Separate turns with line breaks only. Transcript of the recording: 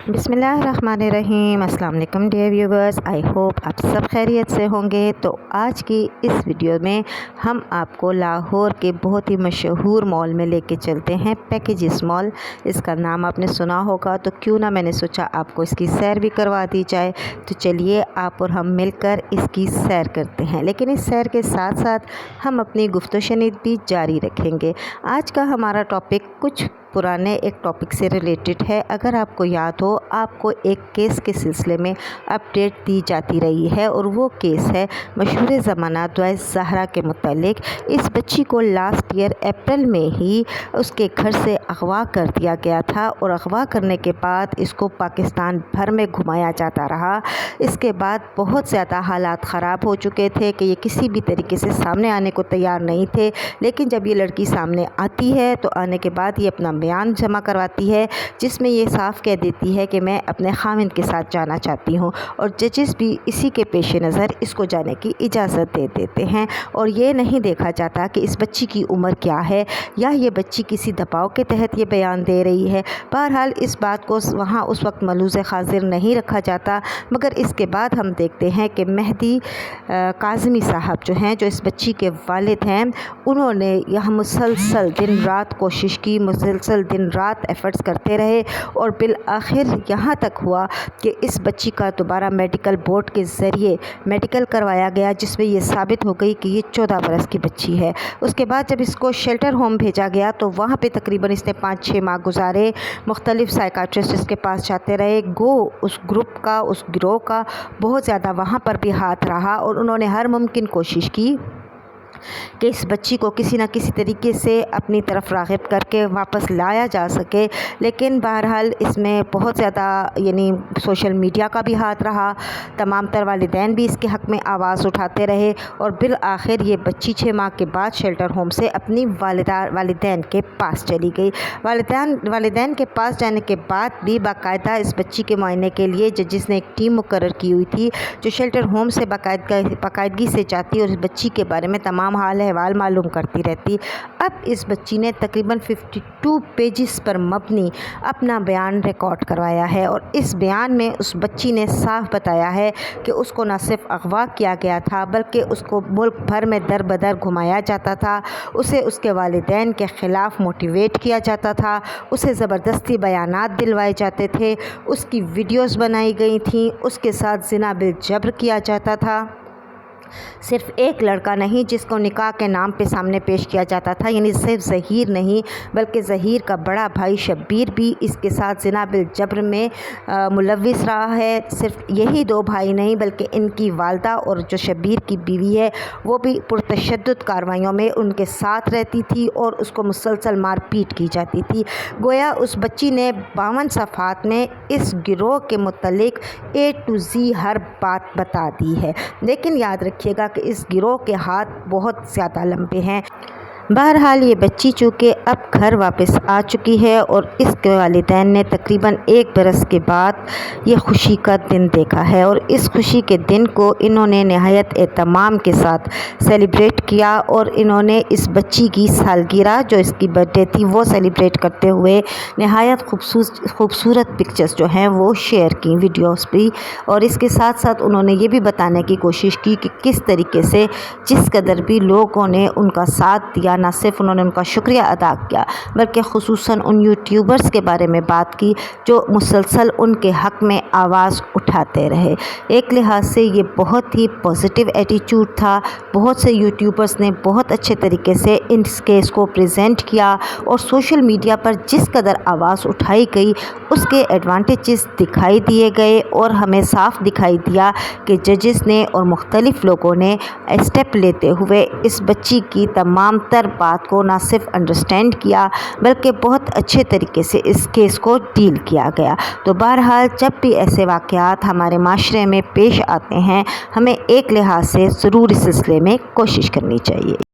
بسم اللہ الرحمن الرحیم۔ السلام علیکم ڈیئر ویورز، آئی ہوپ آپ سب خیریت سے ہوں گے۔ تو آج کی اس ویڈیو میں ہم آپ کو لاہور کے بہت ہی مشہور مال میں لے کے چلتے ہیں، پیکیجز مال۔ اس کا نام آپ نے سنا ہوگا، تو کیوں نہ میں نے سوچا آپ کو اس کی سیر بھی کروا دی جائے۔ تو چلیے آپ اور ہم مل کر اس کی سیر کرتے ہیں، لیکن اس سیر کے ساتھ ساتھ ہم اپنی گفت و شنید بھی جاری رکھیں گے۔ آج کا ہمارا ٹاپک کچھ پرانے ایک ٹاپک سے ریلیٹڈ ہے۔ اگر آپ کو یاد ہو، آپ کو ایک کیس کے سلسلے میں اپڈیٹ دی جاتی رہی ہے، اور وہ کیس ہے مشہور زمانہ دعائے زہرا کے متعلق۔ اس بچی کو لاسٹ ایئر اپریل میں ہی اس کے گھر سے اغوا کر دیا گیا تھا، اور اغوا کرنے کے بعد اس کو پاکستان بھر میں گھمایا جاتا رہا۔ اس کے بعد بہت زیادہ حالات خراب ہو چکے تھے کہ یہ کسی بھی طریقے سے سامنے آنے کو تیار نہیں تھے، لیکن جب یہ لڑکی سامنے آتی ہے تو آنے کے بعد یہ اپنا بیان جمع کرواتی ہے، جس میں یہ صاف کہہ دیتی ہے کہ میں اپنے خاوند کے ساتھ جانا چاہتی ہوں، اور ججز بھی اسی کے پیش نظر اس کو جانے کی اجازت دے دیتے ہیں۔ اور یہ نہیں دیکھا جاتا کہ اس بچی کی عمر کیا ہے، یا یہ بچی کسی دباؤ کے تحت یہ بیان دے رہی ہے۔ بہرحال اس بات کو وہاں اس وقت ملوث خاطر نہیں رکھا جاتا، مگر اس کے بعد ہم دیکھتے ہیں کہ مہدی کاظمی صاحب جو ہیں، جو اس بچی کے والد ہیں، انہوں نے یہاں مسلسل دن رات کوشش کی، مسلسل دن رات ایفرٹس کرتے رہے، اور بالآخر یہاں تک ہوا کہ اس بچی کا دوبارہ میڈیکل بورڈ کے ذریعے میڈیکل کروایا گیا، جس میں یہ ثابت ہو گئی کہ یہ 14 برس کی بچی ہے۔ اس کے بعد جب اس کو شیلٹر ہوم بھیجا گیا تو وہاں پہ تقریباً اس نے 5-6 ماہ گزارے، مختلف سائیکاٹرسٹ کے پاس جاتے رہے۔ اس گروپ کا، اس گروہ کا بہت زیادہ وہاں پر بھی ہاتھ رہا، اور انہوں نے ہر ممکن کوشش کی کہ اس بچی کو کسی نہ کسی طریقے سے اپنی طرف راغب کر کے واپس لایا جا سکے، لیکن بہرحال اس میں بہت زیادہ سوشل میڈیا کا بھی ہاتھ رہا۔ تمام تر والدین بھی اس کے حق میں آواز اٹھاتے رہے، اور بالآخر یہ بچی 6 ماہ کے بعد شیلٹر ہوم سے اپنی والدین کے پاس چلی گئی۔ والدین کے پاس جانے کے بعد بھی باقاعدہ اس بچی کے معائنے کے لیے ججز نے ایک ٹیم مقرر کی ہوئی تھی، جو شیلٹر ہوم سے باقاعدگی سے جاتی اور اس بچی کے بارے میں تمام حال احوال معلوم کرتی رہتی۔ اب اس بچی نے تقریباً 52 پیجز پر مبنی اپنا بیان ریکارڈ کروایا ہے، اور اس بیان میں اس بچی نے صاف بتایا ہے کہ اس کو نہ صرف اغوا کیا گیا تھا، بلکہ اس کو ملک بھر میں در بدر گھمایا جاتا تھا، اسے اس کے والدین کے خلاف موٹیویٹ کیا جاتا تھا، اسے زبردستی بیانات دلوائے جاتے تھے، اس کی ویڈیوز بنائی گئی تھیں، اس کے ساتھ زنا بالجبر کیا جاتا تھا۔ صرف ایک لڑکا نہیں جس کو نکاح کے نام پہ سامنے پیش کیا جاتا تھا، یعنی صرف ظہیر نہیں بلکہ ظہیر کا بڑا بھائی شبیر بھی اس کے ساتھ زنا بالجبر میں ملوث رہا ہے۔ صرف یہی 2 بھائی نہیں بلکہ ان کی والدہ اور جو شبیر کی بیوی ہے، وہ بھی پرتشدد کارروائیوں میں ان کے ساتھ رہتی تھی، اور اس کو مسلسل مار پیٹ کی جاتی تھی۔ گویا اس بچی نے 52 صفحات میں اس گروہ کے متعلق A to Z ہر بات بتا دی ہے، لیکن یاد رکھیے گا کہ اس گروہ کے ہاتھ بہت زیادہ لمبے ہیں۔ بہرحال یہ بچی چونکہ اب گھر واپس آ چکی ہے، اور اس کے والدین نے تقریباً 1 برس کے بعد یہ خوشی کا دن دیکھا ہے، اور اس خوشی کے دن کو انہوں نے نہایت اہتمام کے ساتھ سیلیبریٹ کیا، اور انہوں نے اس بچی کی سالگرہ جو اس کی برتھ ڈے تھی وہ سیلیبریٹ کرتے ہوئے نہایت خوبصورت پکچرز جو ہیں وہ شیئر کی، ویڈیوز بھی، اور اس کے ساتھ ساتھ انہوں نے یہ بھی بتانے کی کوشش کی کہ کس طریقے سے جس قدر بھی لوگوں نے ان کا ساتھ دیا، نہ صرف انہوں نے ان کا شکریہ ادا کیا بلکہ خصوصاً ان یوٹیوبرز کے بارے میں بات کی جو مسلسل ان کے حق میں آواز اٹھاتے رہے۔ ایک لحاظ سے یہ بہت ہی پازیٹیو ایٹیچیوڈ تھا۔ بہت سے یوٹیوبرز نے بہت اچھے طریقے سے اس کیس کو پریزنٹ کیا، اور سوشل میڈیا پر جس قدر آواز اٹھائی گئی اس کے ایڈوانٹیجز دکھائی دیے گئے، اور ہمیں صاف دکھائی دیا کہ ججز نے اور مختلف لوگوں نے اسٹیپ لیتے ہوئے اس بچی کی تمام تر بات کو نہ صرف انڈرسٹینڈ کیا بلکہ بہت اچھے طریقے سے اس کیس کو ڈیل کیا گیا۔ تو بہرحال جب بھی ایسے واقعات ہمارے معاشرے میں پیش آتے ہیں، ہمیں ایک لحاظ سے ضرور اس سلسلے میں کوشش کرنی چاہیے۔